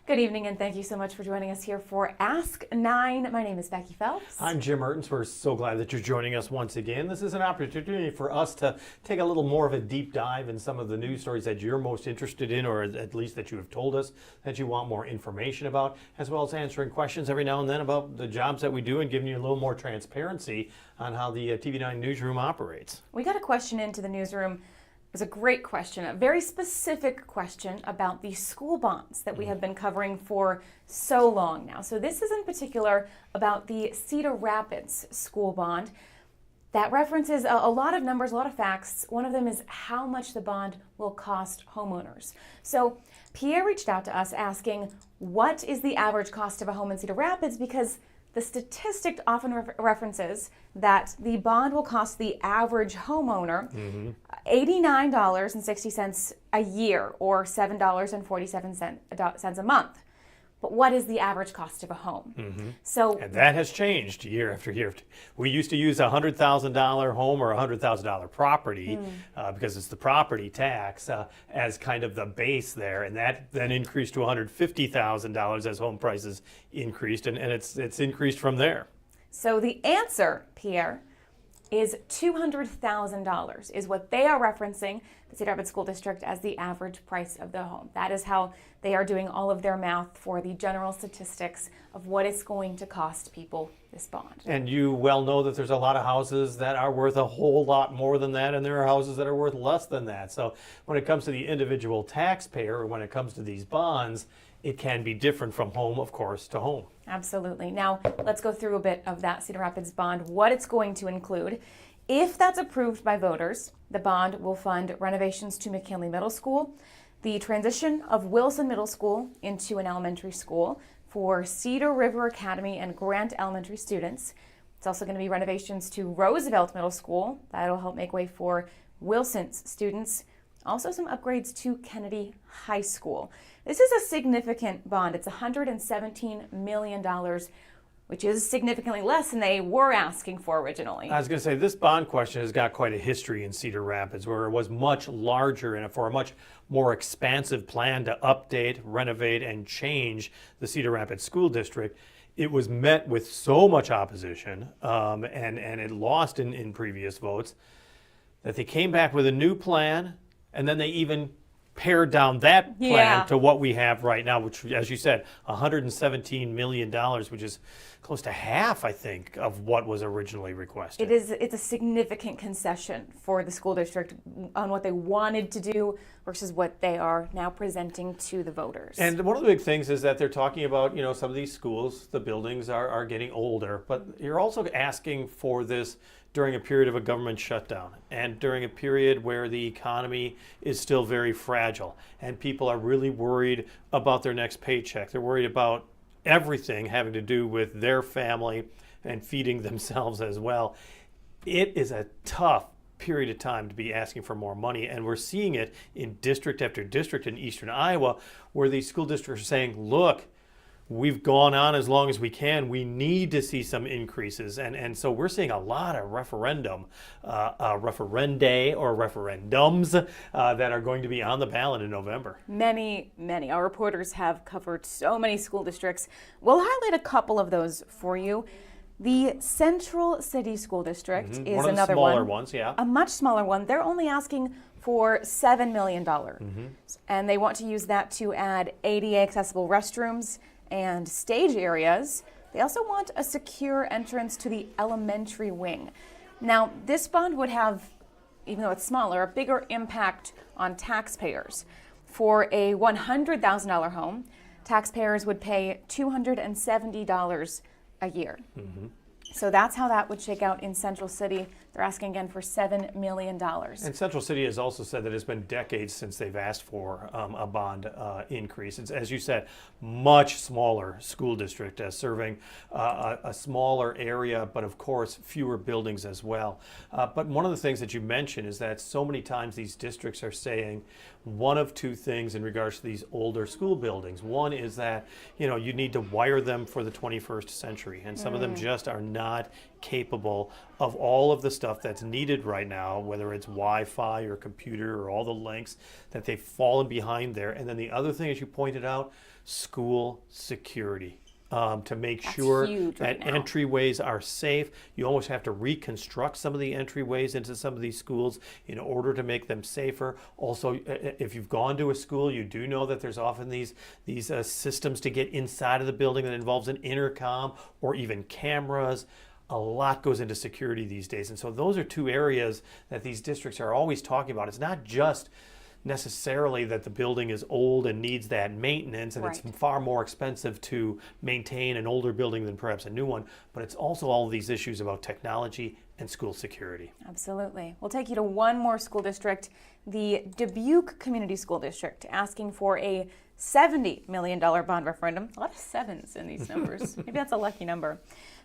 Good evening, and thank you so much for joining us here for Ask 9. My name is Becky Phelps. I'm Jim Mertens. We're so glad that you're joining us once again. This is an opportunity for us to take a little more of a deep dive in some of the news stories that you're most interested in, or at least that you have told us that you want more information about, as well as answering questions every now and then about the jobs that we do and giving you a little more transparency on how the TV9 newsroom operates. We got a question into the newsroom. It was a great question, a very specific question about the school bonds that we have been covering for so long now. So this is in particular about the Cedar Rapids school bond. That references a lot of numbers, a lot of facts. One of them is how much the bond will cost homeowners. So Pierre reached out to us asking, what is the average cost of a home in Cedar Rapids? Because the statistic often references that the bond will cost the average homeowner $89.60 a year, or $7.47 a month. But what is the average cost of a home? And that has changed year after year. We used to use a $100,000 home or a $100,000 property because it's the property tax as kind of the base there, and that then increased to $150,000 as home prices increased, and it's increased from there. So the answer, Pierre, is $200,000 is what they are referencing, the Cedar Rapids School District, as the average price of the home. That is how they are doing all of their math for the general statistics of what it's going to cost people this bond. And you well know that there's a lot of houses that are worth a whole lot more than that, and there are houses that are worth less than that. So when it comes to the individual taxpayer, or when it comes to these bonds, it can be different from home, of course, to home. Absolutely. Now, let's go through a bit of that Cedar Rapids bond, what it's going to include. If that's approved by voters, the bond will fund renovations to McKinley Middle School, the transition of Wilson Middle School into an elementary school for Cedar River Academy and Grant Elementary students. It's also going to be renovations to Roosevelt Middle School. That'll help make way for Wilson's students. Also some upgrades to Kennedy High School. This is a significant bond. It's $117 million, which is significantly less than they were asking for originally. I was going to say, this bond question has got quite a history in Cedar Rapids, where it was much larger and for a much more expansive plan to update, renovate, and change the Cedar Rapids School District. It was met with so much opposition, and it lost in previous votes, that they came back with a new plan, and then they even pared down that plan to what we have right now, which, as you said, $117 million, which is close to half, I think, of what was originally requested. It's a significant concession for the school district on what they wanted to do versus what they are now presenting to the voters. And one of the big things is that they're talking about, some of these schools, the buildings are getting older, but you're also asking for this during a period of a government shutdown and during a period where the economy is still very fragile and people are really worried about their next paycheck. They're worried about everything having to do with their family and feeding themselves as well. It is a tough period of time to be asking for more money, and we're seeing it in district after district in eastern Iowa, where these school districts are saying, look, we've gone on as long as we can. We need to see some increases. And so we're seeing a lot of referendae or referendums that are going to be on the ballot in November. Many. Our reporters have covered so many school districts. We'll highlight a couple of those for you. The Central City School District is another one. One of the smaller ones, yeah. A much smaller one. They're only asking for $7 million. And they want to use that to add ADA accessible restrooms and stage areas. They also want a secure entrance to the elementary wing. Now, this bond would have, even though it's smaller, a bigger impact on taxpayers. For a $100,000 home, taxpayers would pay $270 a year. So that's how that would shake out in Central City. They're asking again for $7 million. And Central City has also said that it's been decades since they've asked for a bond increase. It's, as you said, much smaller school district, serving a smaller area, but of course fewer buildings as well. But one of the things that you mentioned is that so many times these districts are saying one of two things in regards to these older school buildings. One is that you need to wire them for the 21st century, and some of them just are not capable of all of the stuff that's needed right now, whether it's Wi-Fi or computer or all the links, that they've fallen behind there. And then the other thing, as you pointed out, school security. To make sure that entryways are safe. You almost have to reconstruct some of the entryways into some of these schools in order to make them safer. Also, if you've gone to a school, you do know that there's often these systems to get inside of the building that involves an intercom or even cameras. A lot goes into security these days. And so those are two areas that these districts are always talking about. It's not just necessarily that the building is old and needs that maintenance, and it's far more expensive to maintain an older building than perhaps a new one, but it's also all of these issues about technology and school security. Absolutely. We'll take you to one more school district, the Dubuque Community School District, asking for a $70 million bond referendum. A lot of sevens in these numbers. Maybe that's a lucky number.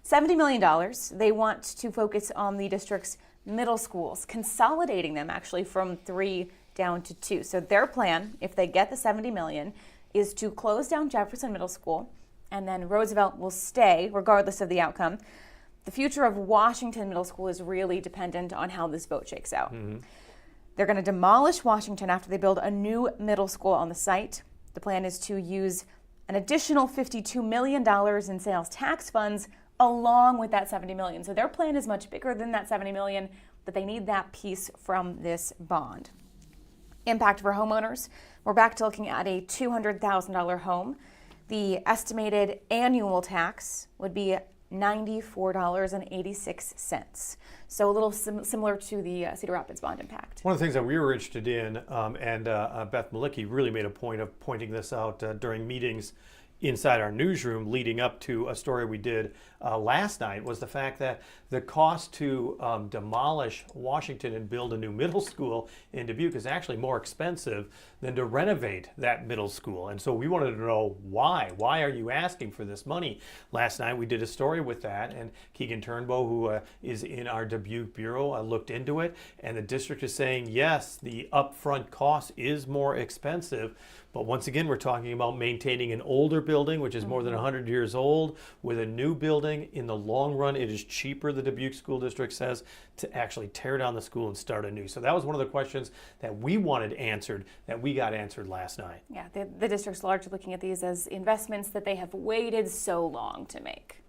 $70 million. They want to focus on the district's middle schools, consolidating them actually from 3 down to 2. So their plan, if they get the $70 million, is to close down Jefferson Middle School, and then Roosevelt will stay regardless of the outcome. The future of Washington Middle School is really dependent on how this vote shakes out. They're going to demolish Washington after they build a new middle school on the site. The plan is to use an additional $52 million in sales tax funds along with that $70 million. So their plan is much bigger than that $70 million, but they need that piece from this bond. Impact for homeowners, we're back to looking at a $200,000 home. The estimated annual tax would be $94.86. So a little similar to the Cedar Rapids bond impact. One of the things that we were interested in, and Beth Malicki really made a point of pointing this out during meetings inside our newsroom leading up to a story we did last night, was the fact that the cost to demolish Washington and build a new middle school in Dubuque is actually more expensive than to renovate that middle school. And so we wanted to know why. Why are you asking for this money? Last night we did a story with that, and Keegan Turnbow, who is in our Dubuque Bureau, looked into it, and the district is saying, yes, the upfront cost is more expensive, but once again, we're talking about maintaining an older building, which is more than 100 years old, with a new building. In the long run, it is cheaper, the Dubuque School District says, to actually tear down the school and start anew. So that was one of the questions that we wanted answered, that we got answered last night. Yeah, the district's largely looking at these as investments that they have waited so long to make.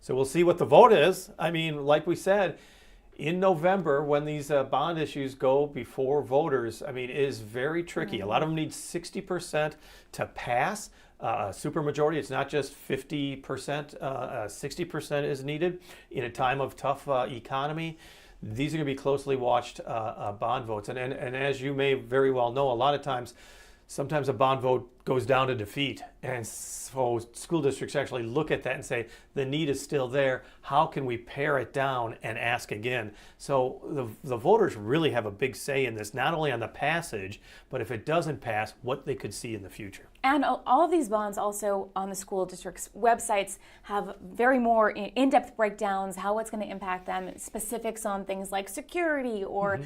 So we'll see what the vote is. I mean, like we said, in November, when these bond issues go before voters, I mean, it is very tricky. A lot of them need 60% to pass. Supermajority, it's not just 50%, 60% is needed in a time of tough economy. These are going to be closely watched bond votes. And as you may very well know, a lot of times, sometimes a bond vote goes down to defeat. And so school districts actually look at that and say, the need is still there. How can we pare it down and ask again? So the voters really have a big say in this, not only on the passage, but if it doesn't pass, what they could see in the future. And all of these bonds also on the school district's websites have very more in-depth breakdowns, how it's going to impact them, specifics on things like security or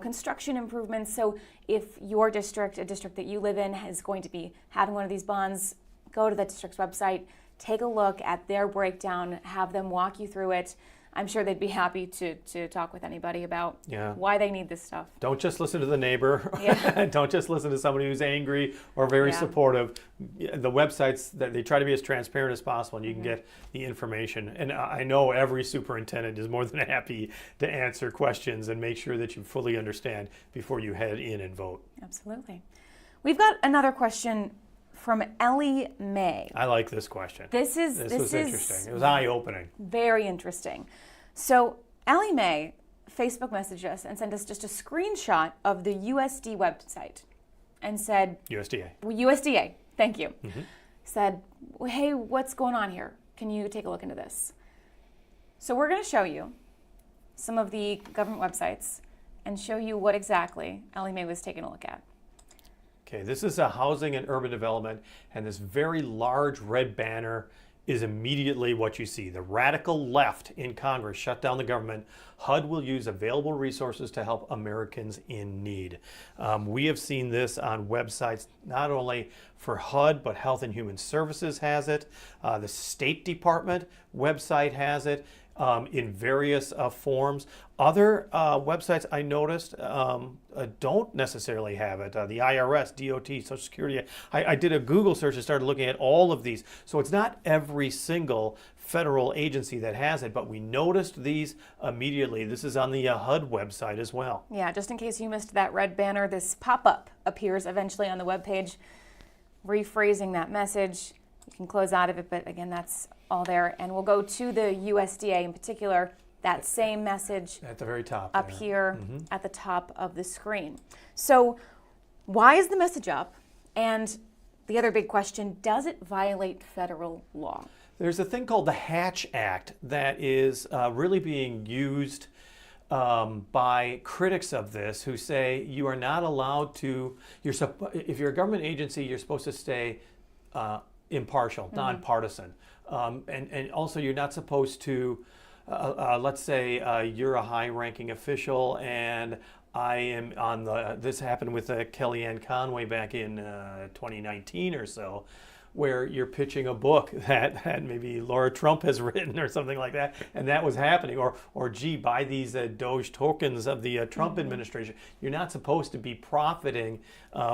construction improvements. So if your district, a district that you live in, is going to be having one of these bonds, go to the district's website, take a look at their breakdown, have them walk you through it. I'm sure they'd be happy to talk with anybody about why they need this stuff. Don't just listen to the neighbor. Don't just listen to somebody who's angry or very supportive. The websites, that they try to be as transparent as possible, and you can get the information. And I know every superintendent is more than happy to answer questions and make sure that you fully understand before you head in and vote. Absolutely. We've got another question from Ellie May. I like this question. This was interesting. It was eye-opening. Very interesting. So Ellie May Facebook messaged us and sent us just a screenshot of the USD website and said... USDA, thank you. Said, hey, what's going on here? Can you take a look into this? So we're going to show you some of the government websites and show you what exactly Ellie May was taking a look at. Okay, this is a housing and urban development, and this very large red banner is immediately what you see. The radical left in Congress shut down the government. HUD will use available resources to help Americans in need. We have seen this on websites not only for HUD, but Health and Human Services has it. The State Department website has it. in various forms. Other websites I noticed don't necessarily have it. The IRS, DOT, Social Security. I did a Google search and started looking at all of these. So it's not every single federal agency that has it, but we noticed these immediately. This is on the HUD website as well. Yeah, just in case you missed that red banner, this pop-up appears eventually on the webpage, rephrasing that message. You can close out of it, but again, that's all there. And we'll go to the USDA in particular, that same message At the very top. up there. here at the top of the screen. So why is the message up? And the other big question, does it violate federal law? There's a thing called the Hatch Act that is really being used by critics of this who say you are not allowed to, if you're a government agency, you're supposed to stay impartial, nonpartisan. And also you're not supposed to, let's say you're a high-ranking official and I am on this happened with Kellyanne Conway back in 2019 or so, where you're pitching a book that maybe Laura Trump has written or something like that, and that was happening. Or gee, buy these Doge tokens of the Trump administration. You're not supposed to be profiting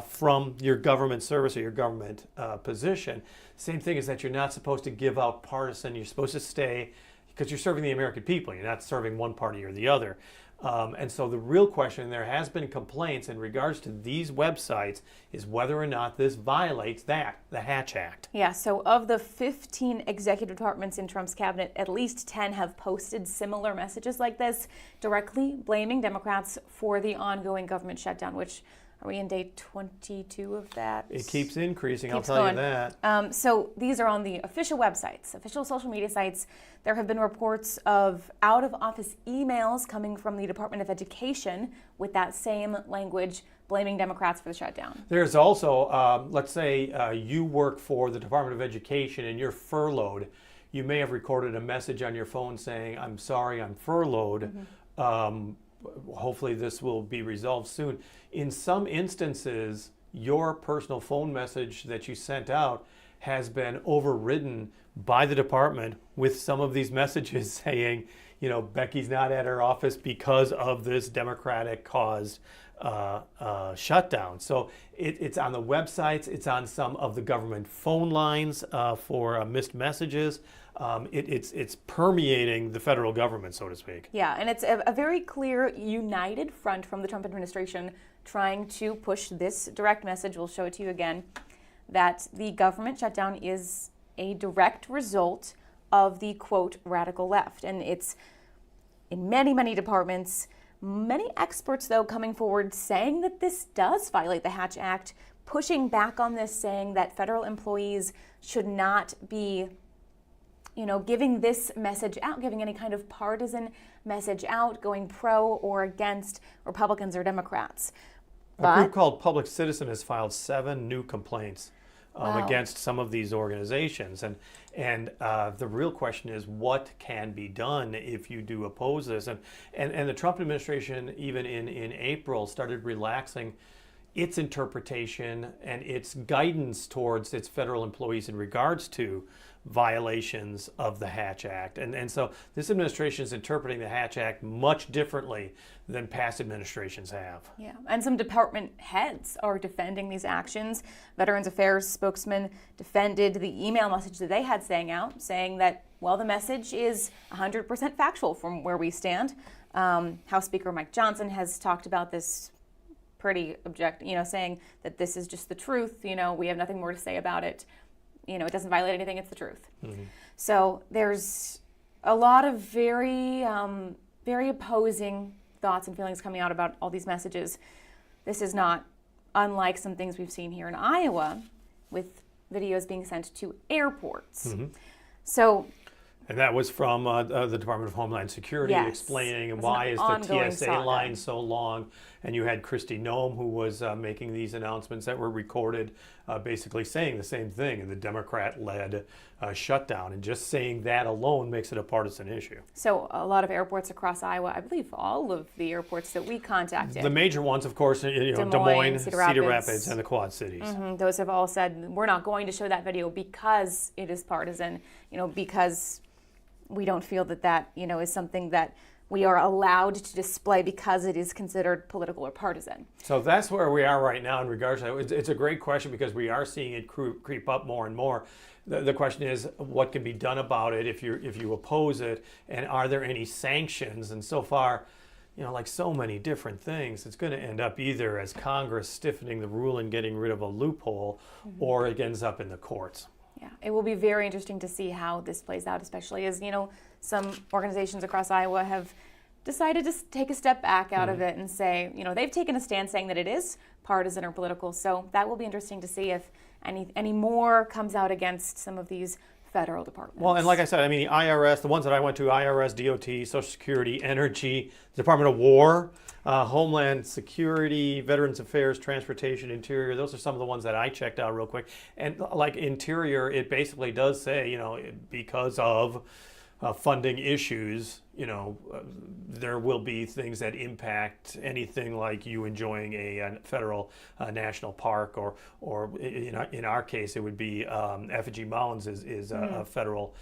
from your government service or your government position. Same thing is that you're not supposed to give out partisan. You're supposed to stay, because you're serving the American people. You're not serving one party or the other. And so the real question, there has been complaints in regards to these websites, is whether or not this violates the Hatch Act. Yeah, so of the 15 executive departments in Trump's cabinet, at least 10 have posted similar messages like this, directly blaming Democrats for the ongoing government shutdown, which, are we in day 22 of that? It keeps increasing, Keeps I'll tell going. you that. So these are on the official websites, official social media sites. There have been reports of out-of-office emails coming from the Department of Education with that same language, blaming Democrats for the shutdown. There's also, let's say you work for the Department of Education and you're furloughed. You may have recorded a message on your phone saying, I'm sorry, I'm furloughed. Hopefully this will be resolved soon. In some instances, your personal phone message that you sent out has been overridden by the department with some of these messages saying, you know, Becky's not at her office because of this Democratic caused shutdown. So it's on the websites, it's on some of the government phone lines for missed messages. It's permeating the federal government, so to speak. Yeah, and it's a very clear united front from the Trump administration trying to push this direct message, we'll show it to you again, that the government shutdown is a direct result of the, quote, radical left. And it's in many, many departments, many experts, though, coming forward saying that this does violate the Hatch Act, pushing back on this, saying that federal employees should not be, you know, giving this message out, giving any kind of partisan message out, going pro or against Republicans or Democrats. A group called Public Citizen has filed 7 new complaints against some of these organizations. And the real question is, what can be done if you do oppose this? And the Trump administration, even in April, started relaxing its interpretation and its guidance towards its federal employees in regards to violations of the Hatch Act. And so this administration is interpreting the Hatch Act much differently than past administrations have. Yeah, and some department heads are defending these actions. Veterans Affairs spokesman defended the email message that they had saying that, well, the message is 100% factual from where we stand. House Speaker Mike Johnson has talked about this pretty saying that this is just the truth. You know, we have nothing more to say about it. You know, it doesn't violate anything, it's the truth. So there's a lot of very opposing thoughts and feelings coming out about all these messages. This is not unlike some things we've seen here in Iowa with videos being sent to airports. So, and that was from the Department of Homeland Security, explaining why is the TSA line so long. And you had Kristi Noem, who was making these announcements that were recorded, basically saying the same thing, the Democrat-led shutdown. And just saying that alone makes it a partisan issue. So a lot of airports across Iowa, I believe all of the airports that we contacted. The major ones, of course, Des Moines, Cedar Rapids, and the Quad Cities. Those have all said, we're not going to show that video because it is partisan, because we don't feel that is something that we are allowed to display because it is considered political or partisan. So that's where we are right now in regards to that. It's a great question because we are seeing it creep up more and more. The question is, what can be done about it if you oppose it, and are there any sanctions? And so far, like so many different things, it's going to end up either as Congress stiffening the rule and getting rid of a loophole, or it ends up in the courts. Yeah, it will be very interesting to see how this plays out, especially as, some organizations across Iowa have decided to take a step back out of it and say, they've taken a stand saying that it is partisan or political. So that will be interesting to see if any more comes out against some of these federal departments. Well, and like I said, the IRS, the ones that I went to, IRS, DOT, Social Security, Energy, Department of War, Homeland Security, Veterans Affairs, Transportation, Interior, those are some of the ones that I checked out real quick. And like Interior, it basically does say, because of funding issues, there will be things that impact anything like you enjoying a federal national park, or in our case, it would be Effigy Mounds is a federal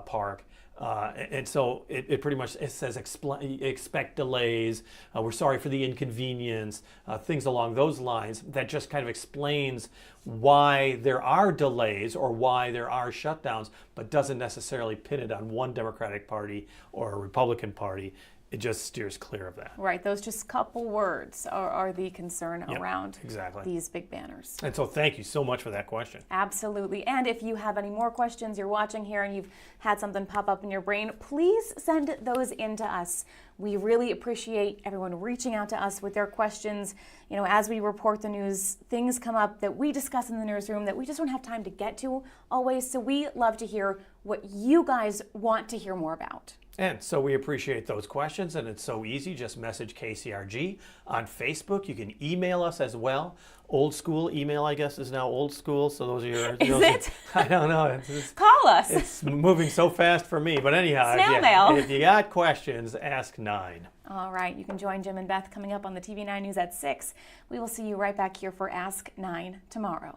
park. And so it pretty much says expect delays. We're sorry for the inconvenience, things along those lines that just kind of explains why there are delays or why there are shutdowns, but doesn't necessarily pin it on one Democratic Party or a Republican Party. It just steers clear of that. Right, those just couple words are the concern around exactly these big banners. And so thank you so much for that question. Absolutely. And if you have any more questions, you're watching here and you've had something pop up in your brain, please send those in to us. We really appreciate everyone reaching out to us with their questions. As we report the news, things come up that we discuss in the newsroom that we just don't have time to get to always. So we love to hear what you guys want to hear more about. And so we appreciate those questions, and it's so easy. Just message KCRG on Facebook. You can email us as well. Old school email, I guess, is now old school. So those are your... Is it? I don't know. Call us. It's moving so fast for me. But anyhow, Snail mail. If you got questions, ask 9. All right. You can join Jim and Beth coming up on the TV9 News at 6. We will see you right back here for Ask 9 tomorrow.